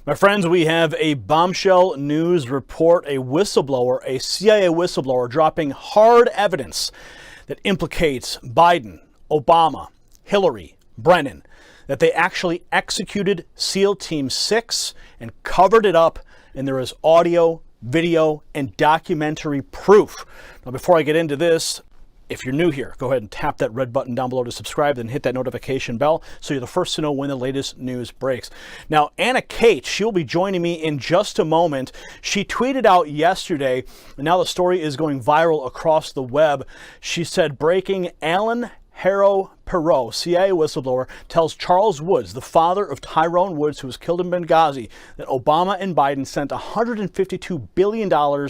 My friends, we have a bombshell news report, a whistleblower, a CIA whistleblower dropping hard evidence that implicates Biden, Obama, Hillary, Brennan, that they actually executed SEAL Team 6 and covered it up, and there is audio, video, and documentary proof. Now, before I get into this, if you're new here, go ahead and tap that red button down below to subscribe, then hit that notification bell so you're the first to know when the latest news breaks. Now, Anna Kate, she'll be joining me in just a moment. She tweeted out yesterday, and now the story is going viral across the web. She said, breaking, Alan Harrow Perot, CIA whistleblower, tells Charles Woods, the father of Tyrone Woods, who was killed in Benghazi, that Obama and Biden sent $152 billion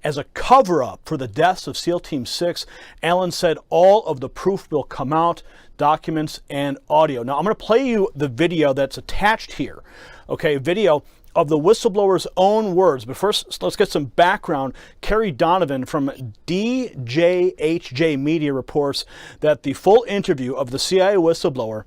as a cover-up for the deaths of SEAL Team 6. Allen said all of the proof will come out, documents and audio. Now, I'm going to play you the video that's attached here. Okay, video of the whistleblower's own words. But first, let's get some background. Carrie Donovan from DJHJ Media reports that the full interview of the CIA whistleblower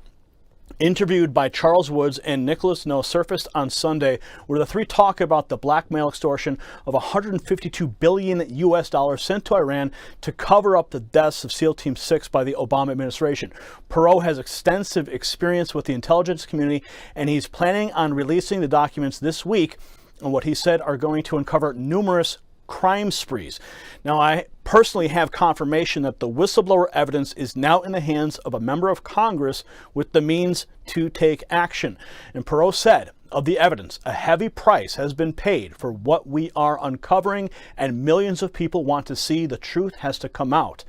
interviewed by Charles Woods and Nicholas No surfaced on Sunday, where the three talk about the blackmail extortion of $152 billion US sent to Iran to cover up the deaths of SEAL Team 6 by the Obama administration. Perot has extensive experience with the intelligence community, and he's planning on releasing the documents this week on what he said are going to uncover numerous crime sprees. Now, I personally have confirmation that the whistleblower evidence is now in the hands of a member of Congress with the means to take action. And Perot said of the evidence, a heavy price has been paid for what we are uncovering, and millions of people want to see the truth has to come out.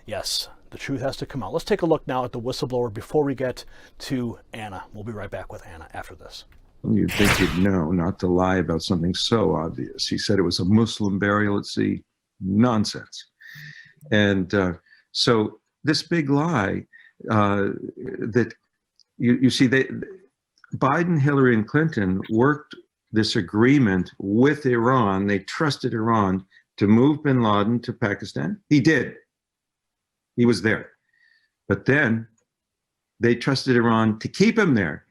Yes, the truth has to come out. Let's take a look now at the whistleblower before we get to Anna. We'll be right back with Anna after this. You'd think he'd know not to lie about something so obvious. He said it was a Muslim burial at sea. Nonsense. And so this big lie that you see, Biden, Hillary, and Clinton worked this agreement with Iran. They trusted Iran to move bin Laden to Pakistan. He did. He was there. But then they trusted Iran to keep him there.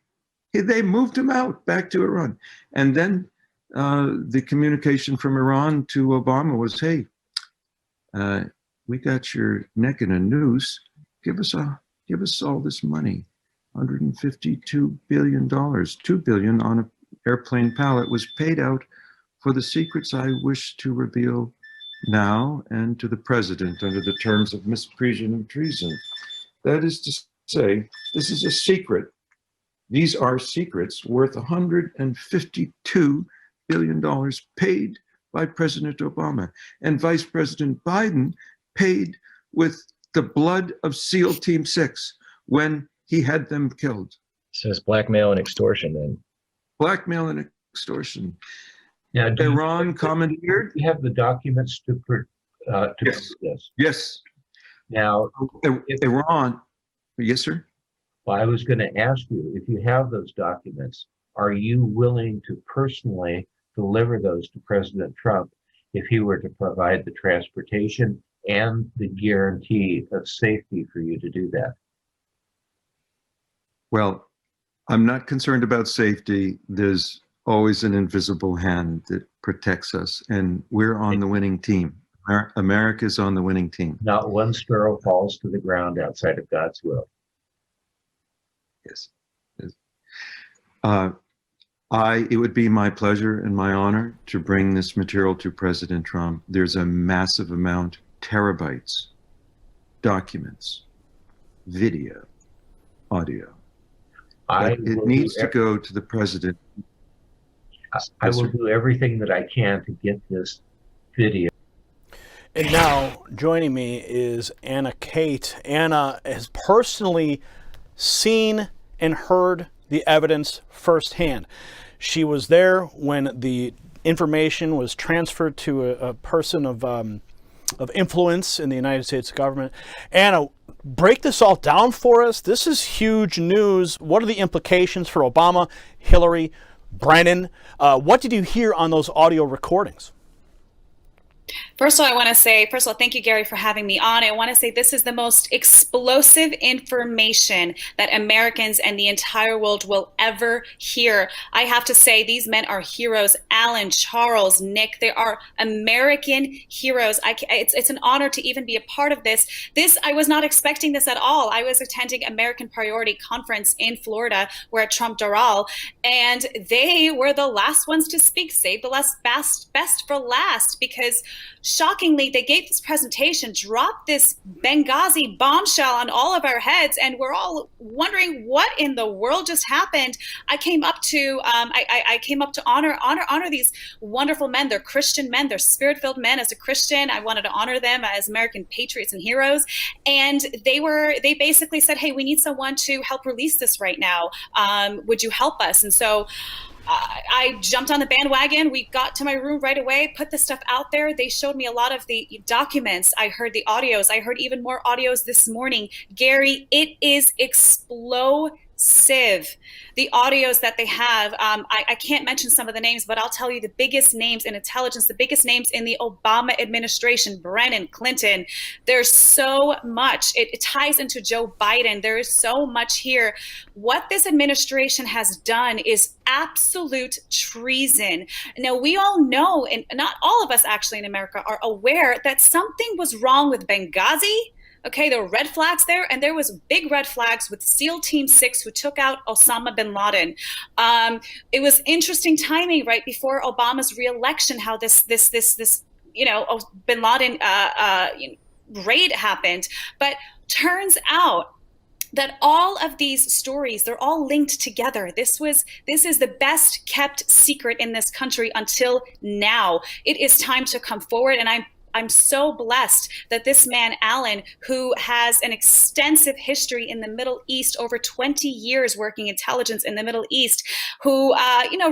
They moved him out back to Iran. And then the communication from Iran to Obama was, hey, we got your neck in a noose. Give us all this money, $152 billion. $2 billion on an airplane pallet was paid out for the secrets I wish to reveal now and to the president under the terms of misprision of treason. That is to say, this is a secret. These are secrets worth $152 billion paid by President Obama, and Vice President Biden paid with the blood of SEAL Team 6 when he had them killed. So it's blackmail and extortion then. Blackmail and extortion. Yeah, Iran commandeered. You have the documents to Yes. this. Yes. Now, Iran. Yes, sir. well, I was going to ask you, if you have those documents, are you willing to personally deliver those to President Trump if he were to provide the transportation and the guarantee of safety for you to do that? Well, I'm not concerned about safety. There's always an invisible hand that protects us, and we're on the winning team. America's on the winning team. Not one sparrow falls to the ground outside of God's will. Yes. It would be my pleasure and my honor to bring this material to President Trump. There's a massive amount, terabytes, documents, video, audio. It needs to go to the president. I will do everything that I can to get this video. And now joining me is Anna Kate. Anna has personally seen and heard the evidence firsthand. She was there when the information was transferred to a person of influence in the United States government. Anna, break this all down for us. This is huge news. What are the implications for Obama, Hillary, Brennan? What did you hear on those audio recordings? First of all, thank you, Gary, for having me on. I want to say this is the most explosive information that Americans and the entire world will ever hear. I have to say, these men are heroes. Alan, Charles, Nick, they are American heroes. It's an honor to even be a part of this. I was not expecting this at all. I was attending American Priority Conference in Florida. We're at Trump Doral, and they were the last ones to speak. Save the best for last, because shockingly, they gave this presentation, dropped this Benghazi bombshell on all of our heads, and we're all wondering what in the world just happened. I came up to honor these wonderful men. They're Christian men. They're spirit-filled men. As a Christian, I wanted to honor them as American patriots and heroes. And they basically said, "Hey, we need someone to help release this right now. Would you help us?" And so I jumped on the bandwagon. We got to my room right away, put the stuff out there. They showed me a lot of the documents. I heard the audios. I heard even more audios this morning. Gary, it is explosive. The audios that they have, I can't mention some of the names, but I'll tell you the biggest names in intelligence, the biggest names in the Obama administration, Brennan, Clinton. There's so much. It ties into Joe Biden. There is so much here. What this administration has done is absolute treason. Now, we all know, and not all of us actually in America are aware, that something was wrong with Benghazi. Okay, there were red flags there, and there was big red flags with SEAL Team 6 who took out Osama bin Laden. It was interesting timing right before Obama's reelection, how this bin Laden raid happened. But turns out that all of these stories, they're all linked together. This is the best kept secret in this country until now. It is time to come forward, and I'm so blessed that this man, Alan, who has an extensive history in the Middle East, over 20 years working intelligence in the Middle East, who,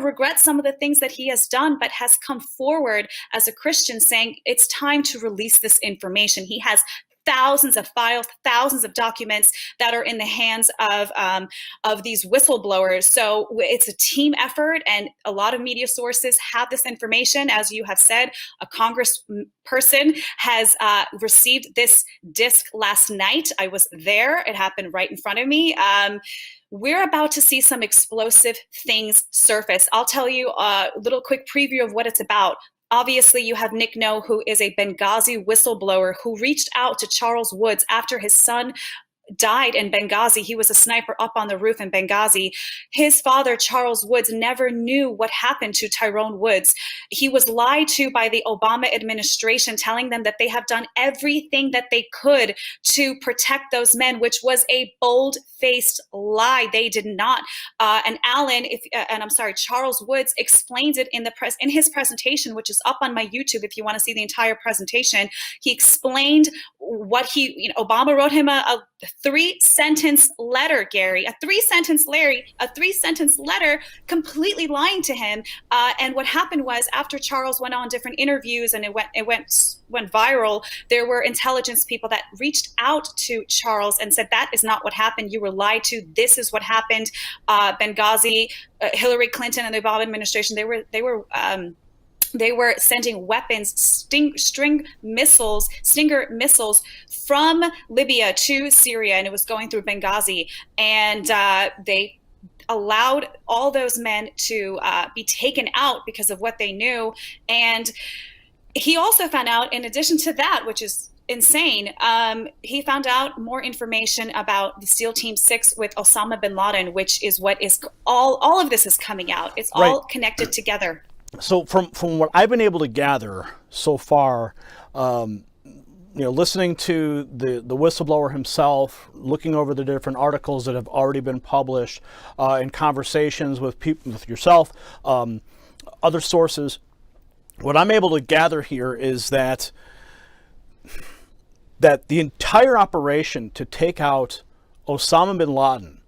regrets some of the things that he has done, but has come forward as a Christian saying it's time to release this information. He has thousands of files, thousands of documents that are in the hands of these whistleblowers. So it's a team effort, and a lot of media sources have this information. As you have said, a congressperson has received this disc last night. I was there. It happened right in front of me. We're about to see some explosive things surface. I'll tell you a little quick preview of what it's about. Obviously, you have Nick No, who is a Benghazi whistleblower who reached out to Charles Woods after his son died in Benghazi. He was a sniper up on the roof in Benghazi. His father, Charles Woods, never knew what happened to Tyrone Woods. He was lied to by the Obama administration, telling them that they have done everything that they could to protect those men, which was a bold-faced lie. They did not. And Charles Woods explains it in his presentation, which is up on my YouTube if you want to see the entire presentation. He explained what Obama wrote him a 3-sentence letter, Gary, a 3-sentence letter completely lying to him. And what happened was, after Charles went on different interviews and it went viral, there were intelligence people that reached out to Charles and said, that is not what happened. You were lied to. This is what happened. Benghazi, Hillary Clinton and the Obama administration, they were sending weapons, Stinger missiles from Libya to Syria, and it was going through Benghazi. And they allowed all those men to be taken out because of what they knew. And he also found out, in addition to that, which is insane, he found out more information about the SEAL Team 6 with Osama bin Laden, which is what is all of this is coming out. It's all connected together. So from what I've been able to gather so far, listening to the whistleblower himself, looking over the different articles that have already been published, in conversations with people, with yourself, other sources, what I'm able to gather here is that the entire operation to take out Osama bin Laden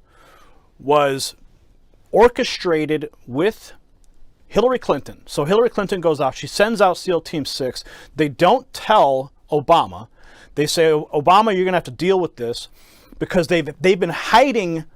was orchestrated with Hillary Clinton. So Hillary Clinton goes out, she sends out SEAL Team 6. They don't tell Obama. They say, Obama, you're going to have to deal with this, because they've been hiding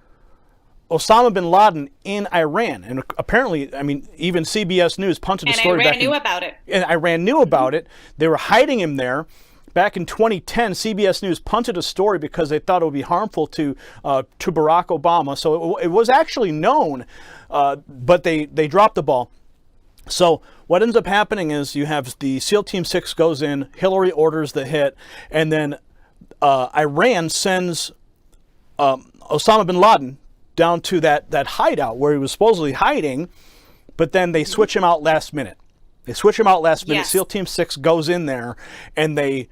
Osama bin Laden in Iran. And apparently, I mean, even CBS News punted the story back. And Iran knew about it. And Iran knew about it. They were hiding him there. Back in 2010, CBS News punted a story because they thought it would be harmful to Barack Obama. So it was actually known, but they dropped the ball. So what ends up happening is you have the SEAL Team 6 goes in, Hillary orders the hit, and then Iran sends Osama bin Laden down to that hideout where he was supposedly hiding, but then they switch him out last minute. Yes. SEAL Team 6 goes in there, and they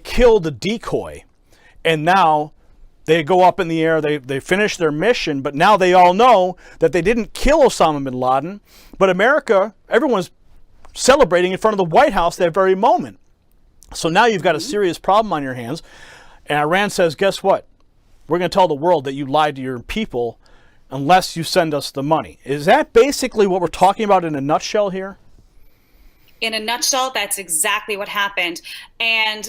kill the decoy. And now they go up in the air, they finish their mission, but now they all know that they didn't kill Osama bin Laden, but America, everyone's celebrating in front of the White House that very moment. So now you've got a serious problem on your hands. And Iran says, guess what? We're going to tell the world that you lied to your people unless you send us the money. Is that basically what we're talking about in a nutshell here? In a nutshell, that's exactly what happened. And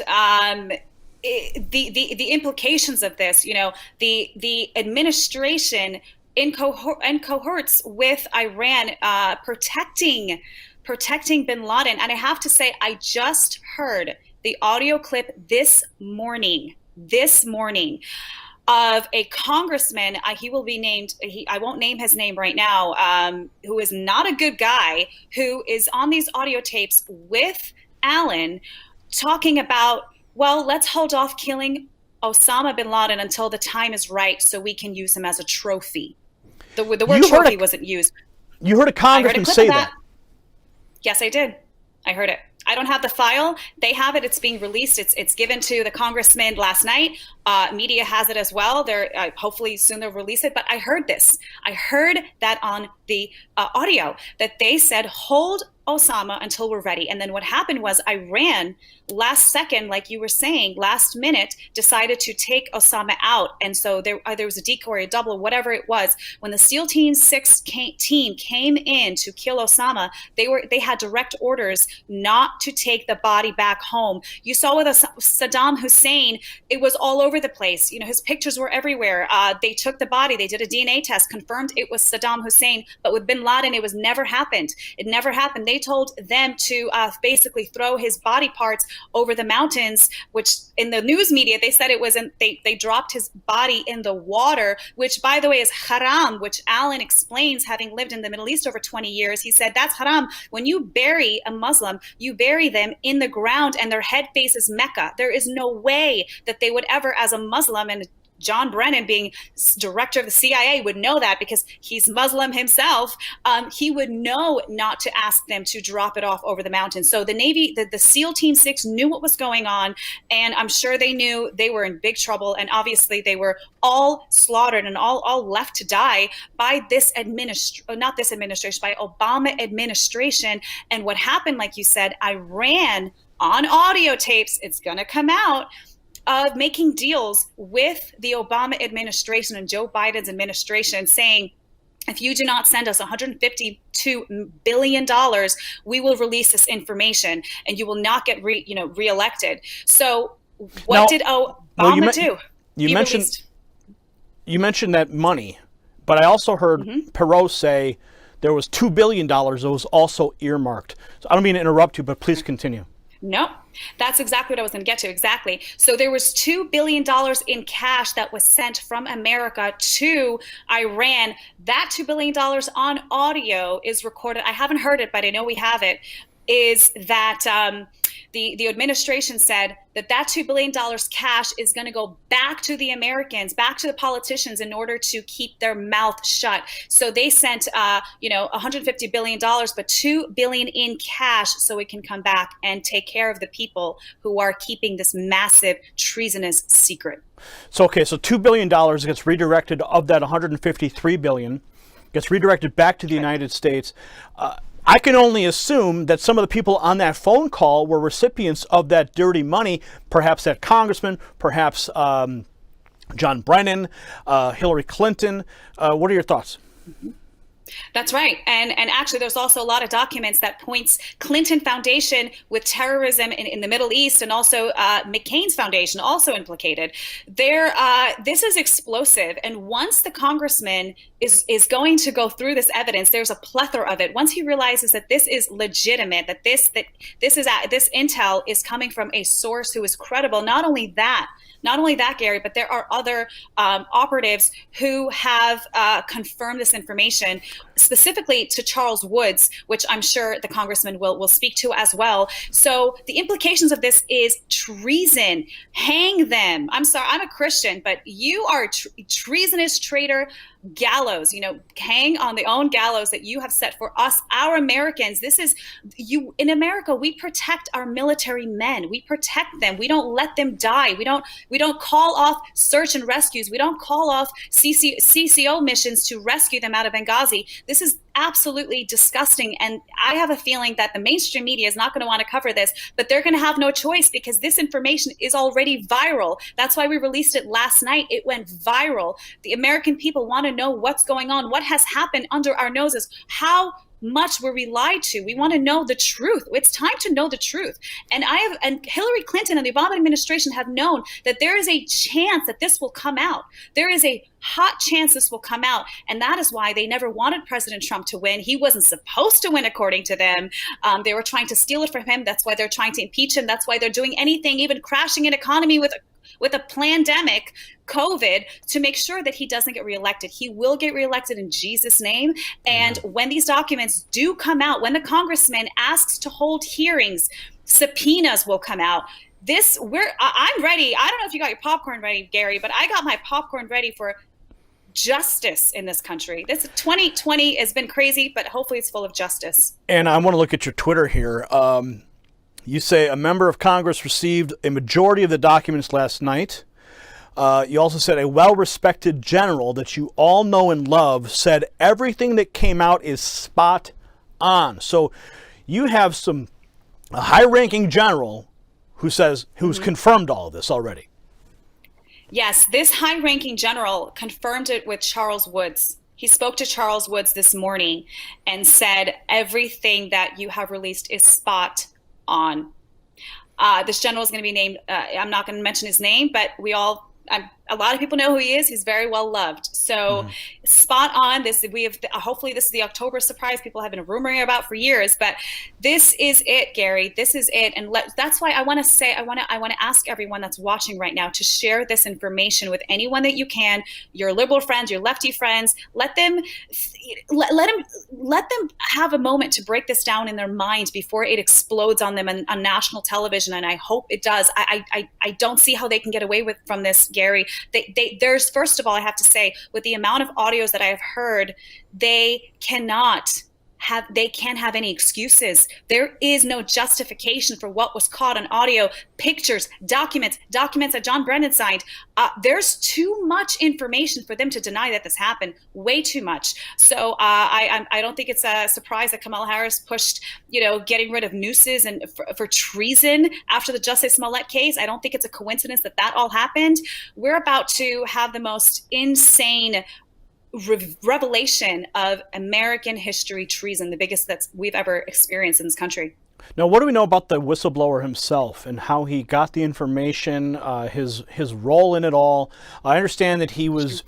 the implications of this, you know, the administration in cohorts with Iran protecting bin Laden. And I have to say, I just heard the audio clip this morning of a congressman. He will be named. I won't name his name right now. Who is not a good guy, who is on these audio tapes with Allen talking about, well, let's hold off killing Osama bin Laden until the time is right so we can use him as a trophy. The word trophy wasn't used. You heard a congressman say that. Yes, I did. I heard it. I don't have the file. They have it. It's being released. It's given to the congressman last night. Media has it as well. They're hopefully soon they'll release it. But I heard this. I heard that on the audio that they said, hold Osama until we're ready. And then what happened was Iran, last second, like you were saying, last minute, decided to take Osama out. And so there was a decoy, a double, whatever it was. When the SEAL Team 6 team came in to kill Osama, they had direct orders not to take the body back home. You saw with Saddam Hussein, it was all over the place. You know, his pictures were everywhere. They took the body, they did a DNA test, confirmed it was Saddam Hussein. But with bin Laden, it was never happened. It never happened. They told them to basically throw his body parts over the mountains, which in the news media, they said it wasn't, they dropped his body in the water, which by the way is haram, which Allen explains, having lived in the Middle East over 20 years. He said, that's haram. When you bury a Muslim, you bury them in the ground and their head faces Mecca. There is no way that they would ever, as a Muslim, and John Brennan, being director of the CIA, would know that because he's Muslim himself. He would know not to ask them to drop it off over the mountain. So the Navy, the SEAL Team 6 knew what was going on, and I'm sure they knew they were in big trouble. And obviously they were all slaughtered and all left to die by this not this administration, by Obama administration. And what happened, like you said, Iran on audio tapes, it's going to come out, of making deals with the Obama administration and Joe Biden's administration, saying, if you do not send us $152 billion, we will release this information and you will not get reelected. So what did Obama do? You mentioned that money, but I also heard Perot say there was $2 billion that was also earmarked. So I don't mean to interrupt you, but please continue. No, that's exactly what I was going to get to. Exactly. So there was $2 billion in cash that was sent from America to Iran. That $2 billion on audio is recorded. I haven't heard it, but I know we have it. Is that the administration said that $2 billion cash is going to go back to the Americans, back to the politicians, in order to keep their mouth shut. So they sent, $150 billion, but $2 billion in cash so it can come back and take care of the people who are keeping this massive treasonous secret. So $2 billion gets redirected, of that $153 billion gets redirected back to the United States. I can only assume that some of the people on that phone call were recipients of that dirty money, perhaps that congressman, perhaps John Brennan, Hillary Clinton. What are your thoughts? That's right. And actually, there's also a lot of documents that points Clinton Foundation with terrorism in the Middle East, and also McCain's foundation also implicated. This is explosive. And once the congressman is going to go through this evidence, there's a plethora of it. Once he realizes that this is legitimate, that this intel is coming from a source who is credible. Not only that, Gary, but there are other operatives who have confirmed this information, specifically to Charles Woods, which I'm sure the congressman will speak to as well. So the implications of this is treason. Hang them. I'm sorry, I'm a Christian, but you are treasonous traitor. Gallows, hang on the own gallows that you have set for us, our Americans. This is you. In America, we protect our military men. We protect them. We don't let them die. We don't call off search and rescues. We don't call off CCO missions to rescue them out of Benghazi. This is absolutely disgusting. And I have a feeling that the mainstream media is not going to want to cover this, but they're going to have no choice because this information is already viral. That's why we released it last night. It went viral. The American people want to know what's going on, what has happened under our noses, how much were we lied to. We want to know the truth. It's time to know the truth. And Hillary Clinton and the Obama administration have known that there is a chance that this will come out. There is a hot chance this will come out. And that is why they never wanted President Trump to win. He wasn't supposed to win, according to them. They were trying to steal it from him. That's why they're trying to impeach him. That's why they're doing anything, even crashing an economy with a pandemic, COVID, to make sure that he doesn't get reelected. He will get reelected in Jesus' name. And when these documents do come out, when the congressman asks to hold hearings, subpoenas will come out. I'm ready. I don't know if you got your popcorn ready, Gary, but I got my popcorn ready for justice in this country. This 2020 has been crazy, but hopefully it's full of justice. And I want to look at your Twitter here. You say a member of Congress received a majority of the documents last night. You also said a well-respected general that you all know and love said everything that came out is spot on. So you have a high-ranking general who's confirmed all of this already. Yes, this high-ranking general confirmed it with Charles Woods. He spoke to Charles Woods this morning and said everything that you have released is spot on. This general is going to be named, I'm not going to mention his name, but a lot of people know who he is. He's very well loved. So spot on. Hopefully this is the October surprise people have been rumoring about for years, but this is it, Gary. This is it. And that's why I want to ask everyone that's watching right now to share this information with anyone that you can, your liberal friends, your lefty friends. Let them have a moment to break this down in their minds before it explodes on them on national television. And I hope it does. I don't see how they can get away from this, Gary. There's, first of all, I have to say, with the amount of audios that I have heard, they can't have any excuses. There is no justification for what was caught on audio, pictures, documents that John Brennan signed. There's too much information for them to deny that this happened, way too much. So I don't think it's a surprise that Kamala Harris pushed, getting rid of nooses and for treason after the Justice Smollett case. I don't think it's a coincidence that all happened. We're about to have the most insane revelation of American history treason, the biggest that we've ever experienced in this country. Now, what do we know about the whistleblower himself and how he got the information, his role in it all? I understand that he was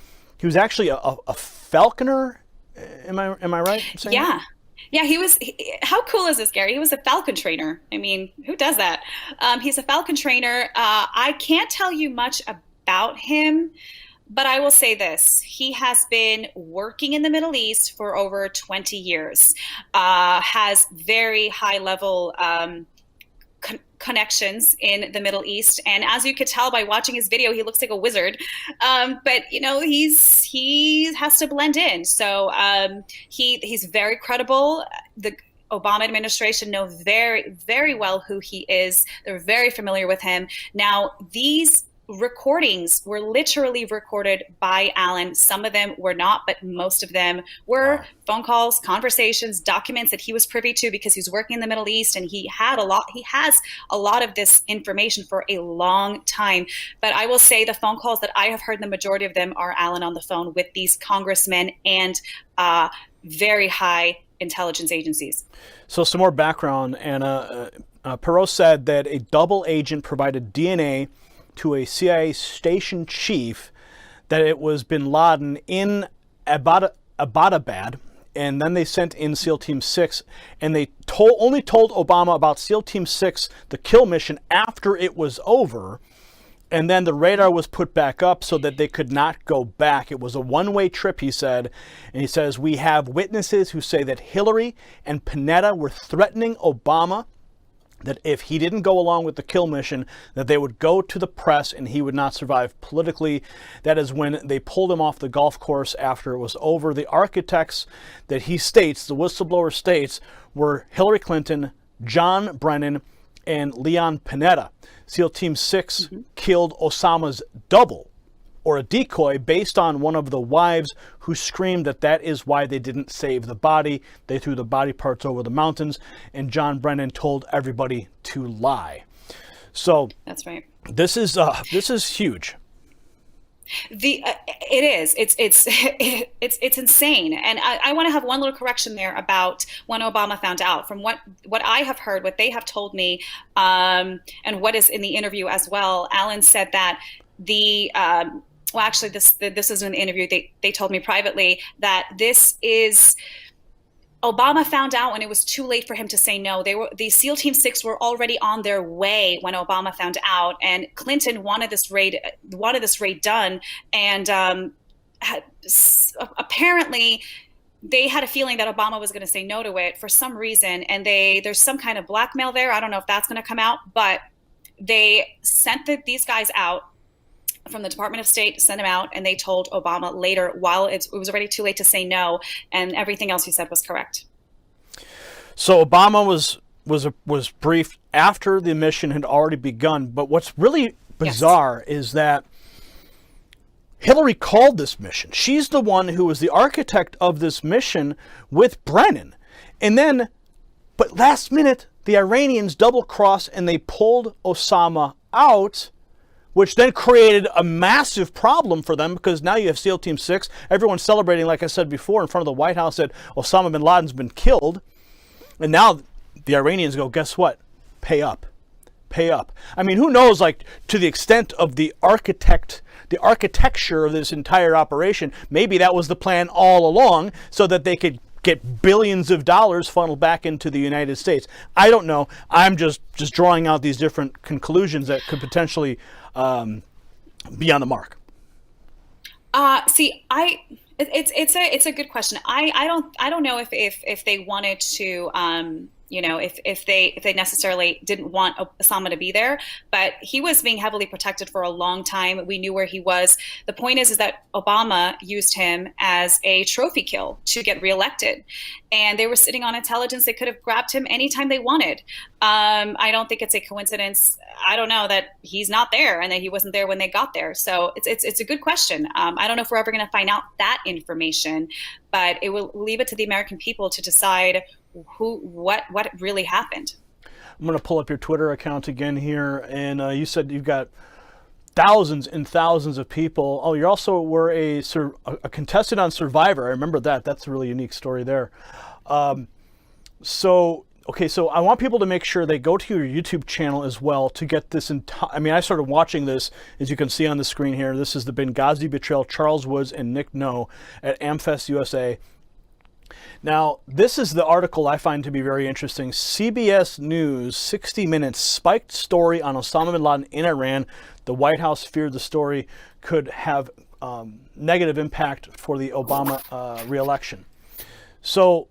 actually a falconer. Am I right in saying that? Yeah, how cool is this, Gary? He was a falcon trainer. I mean, who does that? He's a falcon trainer. I can't tell you much about him, but I will say this. He has been working in the Middle East for over 20 years, has very high level connections in the Middle East. And as you could tell by watching his video, he looks like a wizard. But he has to blend in. So he's very credible. The Obama administration know very, very well who he is. They're very familiar with him. Now, these recordings were literally recorded by Alan. Some of them were not, but most of them were phone calls, conversations, documents that he was privy to because he's working in the Middle East, and he has a lot of this information for a long time. But I will say the phone calls that I have heard, the majority of them are Alan on the phone with these congressmen and very high intelligence agencies. So some more background, Anna. Perot said that a double agent provided DNA to a CIA station chief that it was bin Laden in Abbottabad, and then they sent in SEAL Team 6, and they only told Obama about SEAL Team 6, the kill mission, after it was over, and then the radar was put back up so that they could not go back. It was a one-way trip, he said, and he says, we have witnesses who say that Hillary and Panetta were threatening Obama that if he didn't go along with the kill mission, that they would go to the press and he would not survive politically. That is when they pulled him off the golf course after it was over. The architects that he states, the whistleblower states, were Hillary Clinton, John Brennan, and Leon Panetta. SEAL Team 6 killed Osama's double, or a decoy, based on one of the wives who screamed that that is why they didn't save the body. They threw the body parts over the mountains, and John Brennan told everybody to lie. So that's right. This is huge. It is. It's insane. And I want to have one little correction there about when Obama found out. From what I have heard, what they have told me, and what is in the interview as well, Alan said that well, actually, this is in the interview. They told me privately that this is Obama found out when it was too late for him to say no. The SEAL Team 6 were already on their way when Obama found out, and Clinton wanted this raid done, and apparently they had a feeling that Obama was going to say no to it for some reason, and there's some kind of blackmail there. I don't know if that's going to come out, but they sent these guys out from the Department of State, sent them out, and they told Obama later, while it was already too late to say no, and everything else he said was correct. So Obama was briefed after the mission had already begun. But what's really bizarre is that Hillary called this mission. She's the one who was the architect of this mission with Brennan. And then, but last minute, the Iranians double-crossed and they pulled Osama out, which then created a massive problem for them, because now you have SEAL Team 6. Everyone's celebrating, like I said before, in front of the White House that Osama bin Laden's been killed. And now the Iranians go, guess what? Pay up. Pay up. I mean, who knows, like, to the extent of the architecture of this entire operation, maybe that was the plan all along so that they could get billions of dollars funneled back into the United States. I don't know. I'm just drawing out these different conclusions that could potentially be on the mark. It's a good question. I don't know if they wanted to if they necessarily didn't want Osama to be there, but he was being heavily protected for a long time. We knew where he was. The point is that Obama used him as a trophy kill to get reelected, and they were sitting on intelligence. They could have grabbed him anytime they wanted. I don't think it's a coincidence. I don't know that he's not there and that he wasn't there when they got there. So it's a good question. I don't know if we're ever going to find out that information, but it will leave it to the American people to decide what really happened. I'm going to pull up your Twitter account again here, and you said you've got thousands and thousands of people. Oh, you also were a contestant on Survivor. I remember that. That's a really unique story there. So I want people to make sure they go to your YouTube channel as well to get this entire. I mean, I started watching this, as you can see on the screen here. This is the Benghazi betrayal, Charles Woods and Nick No at AmFest USA. Now, this is the article I find to be very interesting. CBS News, 60 Minutes, spiked story on Osama bin Laden in Iran. The White House feared the story could have negative impact for the Obama re-election. So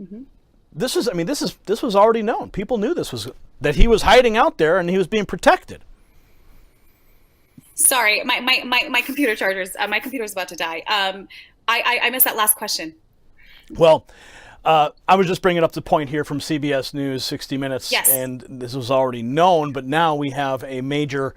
this was already known. People knew that he was hiding out there and he was being protected. Sorry, my computer chargers. My computer's about to die. I missed that last question. Well, I was just bringing up the point here from CBS News, 60 Minutes, yes. And this was already known, but now we have a major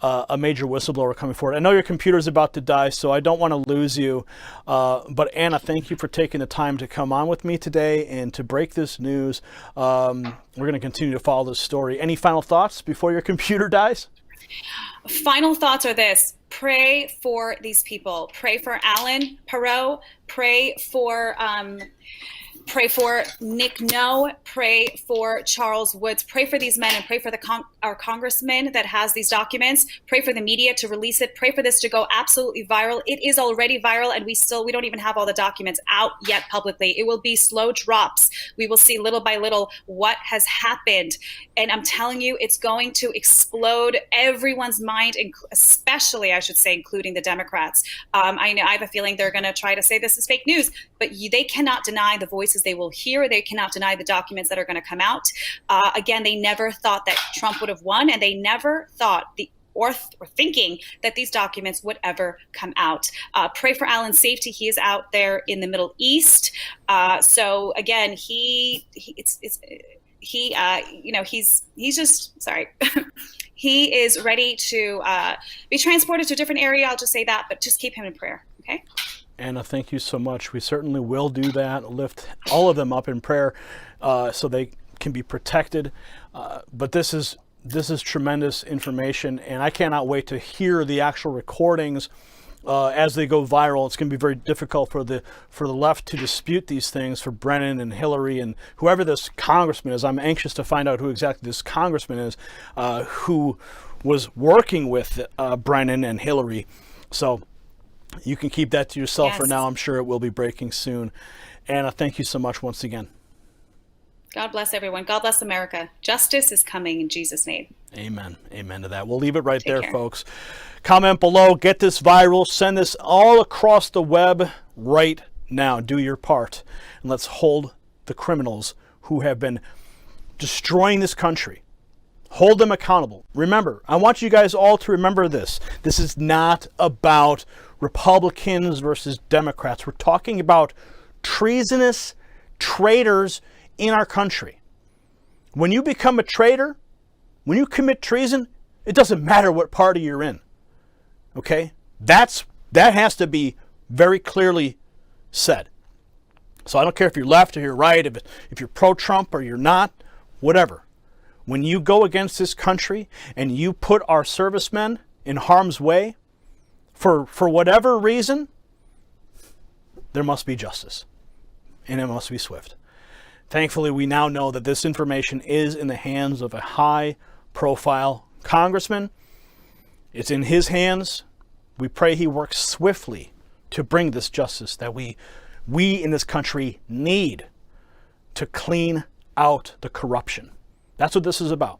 whistleblower coming forward. I know your computer's about to die, so I don't want to lose you. But Anna, thank you for taking the time to come on with me today and to break this news. We're going to continue to follow this story. Any final thoughts before your computer dies? Final thoughts are this. Pray for these people. Pray for Alan Perot. Pray for Pray for Nick No, pray for Charles Woods, pray for these men, and pray for our congressman that has these documents. Pray for the media to release it. Pray for this to go absolutely viral. It is already viral, and we don't even have all the documents out yet publicly. It will be slow drops. We will see little by little what has happened. And I'm telling you, it's going to explode everyone's mind, especially, I should say, including the Democrats. I have a feeling they're going to try to say this is fake news, but they cannot deny the voices they will hear. They cannot deny the documents that are going to come out. Again, they never thought that Trump would have won, and they never thought or thinking that these documents would ever come out. Pray for Alan's safety. He is out there in the Middle East. So again, he's just sorry. He is ready to be transported to a different area. I'll just say that, but just keep him in prayer. Okay. Anna, thank you so much. We certainly will do that. Lift all of them up in prayer so they can be protected. But this is tremendous information, and I cannot wait to hear the actual recordings as they go viral. It's going to be very difficult for the left to dispute these things, for Brennan and Hillary and whoever this congressman is. I'm anxious to find out who exactly this congressman is who was working with Brennan and Hillary. So you can keep that to yourself for now. I'm sure it will be breaking soon. Anna, thank you so much once again. God bless everyone. God bless America. Justice is coming in Jesus' name. Amen. Amen to that. We'll leave it right there, folks. Comment below. Get this viral. Send this all across the web right now. Do your part. And let's hold the criminals who have been destroying this country. Hold them accountable. Remember, I want you guys all to remember this. This is not about Republicans versus Democrats. We're talking about treasonous traitors in our country. When you become a traitor, when you commit treason, it doesn't matter what party you're in. Okay? That has to be very clearly said. So I don't care if you're left or you're right, if you're pro-Trump or you're not, whatever. When you go against this country and you put our servicemen in harm's way for whatever reason, there must be justice. And it must be swift. Thankfully, we now know that this information is in the hands of a high-profile congressman. It's in his hands. We pray he works swiftly to bring this justice that we in this country need to clean out the corruption. That's what this is about.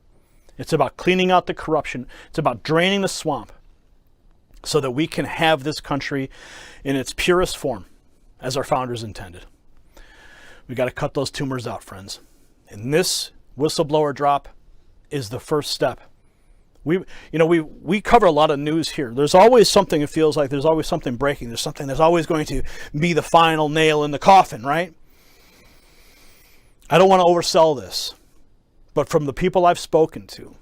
It's about cleaning out the corruption. It's about draining the swamp so that we can have this country in its purest form as our founders intended. We got to cut those tumors out, friends. And this whistleblower drop is the first step. We cover a lot of news here. There's always something, it feels like there's always something breaking. There's something that's always going to be the final nail in the coffin, right? I don't want to oversell this, but from the people I've spoken to,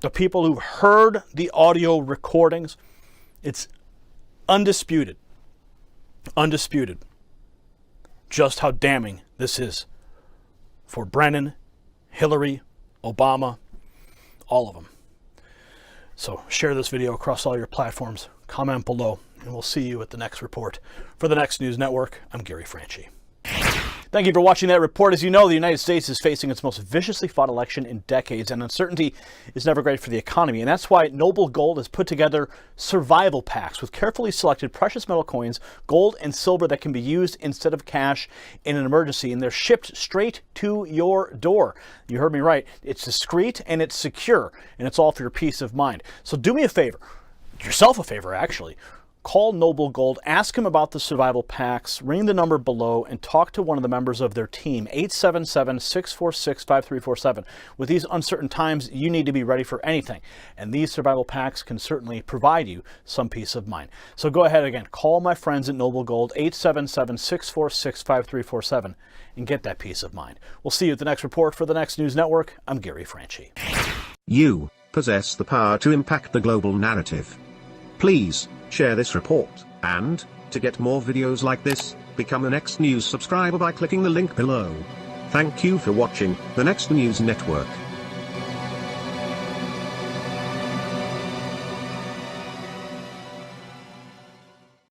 the people who've heard the audio recordings, it's undisputed just how damning this is for Brennan, Hillary, Obama, all of them. So share this video across all your platforms, comment below, and we'll see you at the next report. For the Next News Network, I'm Gary Franchi. Thank you for watching that report. As you know, the United States is facing its most viciously fought election in decades, and uncertainty is never great for the economy. And that's why Noble Gold has put together survival packs with carefully selected precious metal coins, gold and silver that can be used instead of cash in an emergency. And they're shipped straight to your door. You heard me right. It's discreet and it's secure, and it's all for your peace of mind. So do me a favor, yourself a favor actually. Call Noble Gold, ask him about the survival packs, ring the number below, and talk to one of the members of their team, 877-646-5347. With these uncertain times, you need to be ready for anything, and these survival packs can certainly provide you some peace of mind. So go ahead again, call my friends at Noble Gold, 877-646-5347, and get that peace of mind. We'll see you at the next report. For the Next News Network, I'm Gary Franchi. You possess the power to impact the global narrative. Please share this report, and, to get more videos like this, become a Next News subscriber by clicking the link below. Thank you for watching the Next News Network.